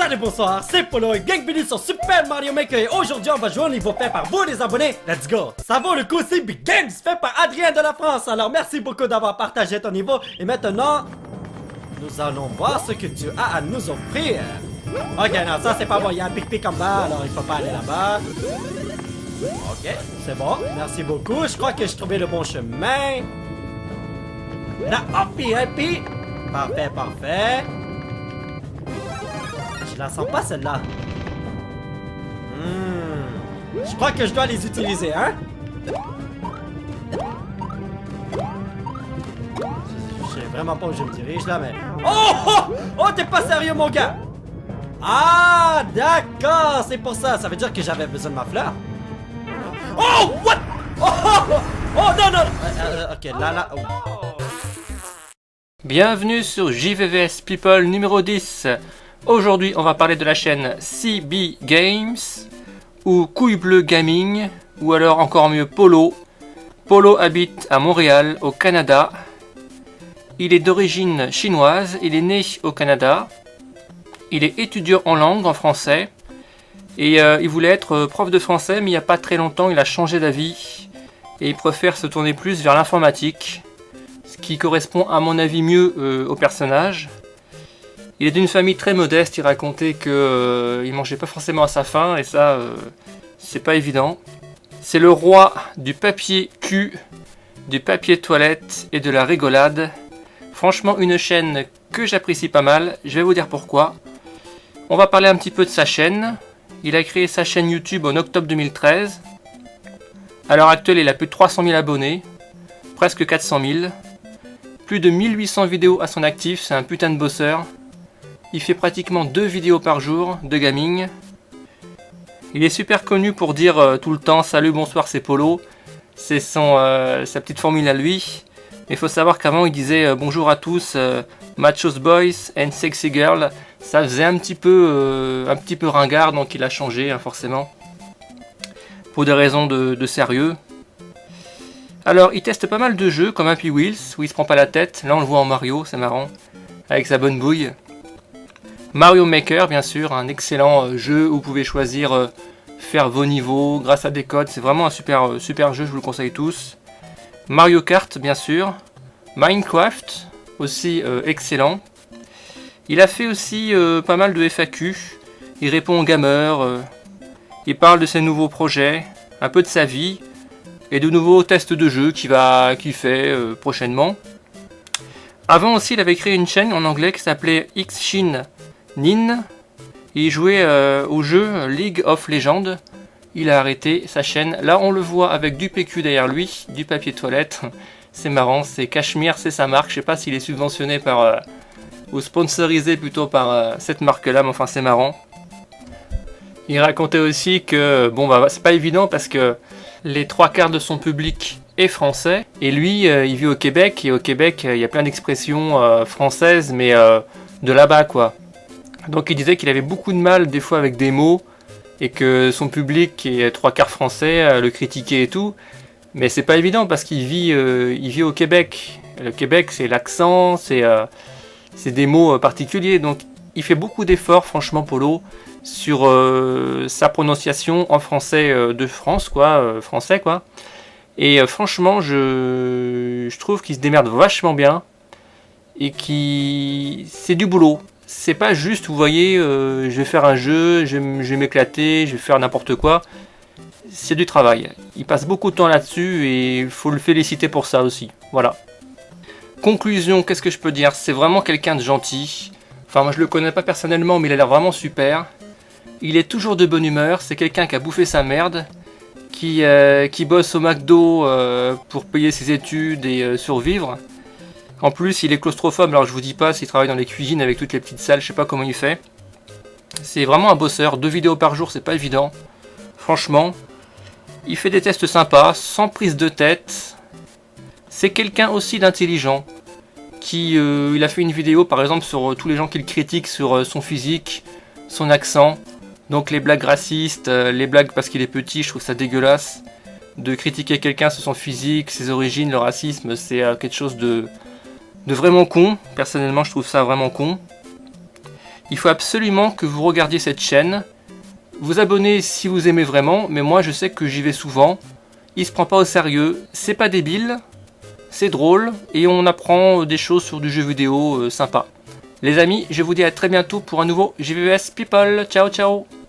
Salut, bonsoir, c'est Polo et bienvenue sur Super Mario Maker et aujourd'hui on va jouer au niveau fait par vous les abonnés. Let's go! Ça vaut le coup, c'est Big Games fait par Adrien de la France. Alors merci beaucoup d'avoir partagé ton niveau et maintenant, nous allons voir ce que tu as à nous offrir. Ok, non, ça c'est pas bon, il y a un pic-pic en bas, alors il faut pas aller là-bas. Ok, c'est bon, merci beaucoup, je crois que j'ai trouvé le bon chemin. La Hoppy Happy. Parfait, parfait. Je la sens pas celle-là. Je crois que je dois les utiliser, hein? Je sais vraiment pas où je me dirige là, mais... Oh! Oh! Oh, t'es pas sérieux, mon gars! Ah, d'accord, c'est pour ça. Ça veut dire que j'avais besoin de ma fleur. Oh, what? Oh, oh, oh non, non. Ok, là. Oh. Bienvenue sur JVVS People numéro 10. Aujourd'hui, on va parler de la chaîne CB Games ou Couille Bleue Gaming ou alors encore mieux Polo. Polo habite à Montréal, au Canada. Il est d'origine chinoise, il est né au Canada. Il est étudiant en langue, en français. Et il voulait être prof de français, mais il n'y a pas très longtemps, il a changé d'avis. Et il préfère se tourner plus vers l'informatique. Ce qui correspond à mon avis mieux au personnage. Il est d'une famille très modeste, il racontait qu'il mangeait pas forcément à sa faim, et ça, c'est pas évident. C'est le roi du papier cul, du papier toilette et de la rigolade. Franchement, une chaîne que j'apprécie pas mal, je vais vous dire pourquoi. On va parler un petit peu de sa chaîne. Il a créé sa chaîne YouTube en octobre 2013. À l'heure actuelle, il a plus de 300 000 abonnés, presque 400 000. Plus de 1800 vidéos à son actif, c'est un putain de bosseur. Il fait pratiquement 2 vidéos par jour de gaming. Il est super connu pour dire tout le temps salut, bonsoir, c'est Polo. C'est sa petite formule à lui. Mais il faut savoir qu'avant il disait bonjour à tous, machos boys and sexy girl. Ça faisait un petit peu ringard, donc il a changé hein, forcément. Pour des raisons de sérieux. Alors il teste pas mal de jeux comme Happy Wheels où il se prend pas la tête. Là on le voit en Mario, c'est marrant. Avec sa bonne bouille. Mario Maker, bien sûr, un excellent jeu où vous pouvez choisir faire vos niveaux grâce à des codes. C'est vraiment un super jeu, je vous le conseille tous. Mario Kart, bien sûr. Minecraft, aussi excellent. Il a fait aussi pas mal de FAQ. Il répond aux gamers. Il parle de ses nouveaux projets, un peu de sa vie et de nouveaux tests de jeux qu'il fait prochainement. Avant aussi, il avait créé une chaîne en anglais qui s'appelait Xshin Nin. Il jouait au jeu League of Legends. Il a arrêté sa chaîne. Là, on le voit avec du PQ derrière lui, du papier toilette. C'est marrant, c'est Cachemire, c'est sa marque. Je sais pas s'il est subventionné par ou sponsorisé plutôt par cette marque-là, mais enfin c'est marrant. Il racontait aussi que bon bah c'est pas évident parce que les 3/4 de son public est français et lui il vit au Québec et au Québec il y a plein d'expressions françaises mais de là-bas quoi. Donc il disait qu'il avait beaucoup de mal des fois avec des mots et que son public qui est 3/4 français le critiquait et tout. Mais c'est pas évident parce qu'il vit au Québec. Le Québec c'est l'accent, c'est des mots particuliers. Donc il fait beaucoup d'efforts franchement Polo sur sa prononciation en français de France quoi, français quoi. Et franchement je trouve qu'il se démerde vachement bien et c'est du boulot. C'est pas juste, vous voyez, je vais faire un jeu, je vais m'éclater, je vais faire n'importe quoi. C'est du travail. Il passe beaucoup de temps là-dessus et il faut le féliciter pour ça aussi. Voilà. Conclusion, qu'est-ce que je peux dire? C'est vraiment quelqu'un de gentil. Enfin, moi je le connais pas personnellement, mais il a l'air vraiment super. Il est toujours de bonne humeur. C'est quelqu'un qui a bouffé sa merde, qui bosse au McDo pour payer ses études et survivre. En plus, il est claustrophobe, alors je vous dis pas s'il travaille dans les cuisines avec toutes les petites salles, je sais pas comment il fait. C'est vraiment un bosseur, 2 vidéos par jour, c'est pas évident. Franchement, il fait des tests sympas, sans prise de tête. C'est quelqu'un aussi d'intelligent. Il a fait une vidéo par exemple sur tous les gens qu'il critique sur son physique, son accent. Donc les blagues racistes, les blagues parce qu'il est petit, je trouve ça dégueulasse. De critiquer quelqu'un sur son physique, ses origines, le racisme, c'est quelque chose de vraiment con. Personnellement, je trouve ça vraiment con. Il faut absolument que vous regardiez cette chaîne. Vous abonnez si vous aimez vraiment, mais moi je sais que j'y vais souvent. Il se prend pas au sérieux, c'est pas débile, c'est drôle et on apprend des choses sur du jeu vidéo sympa. Les amis, je vous dis à très bientôt pour un nouveau JVS People. Ciao ciao.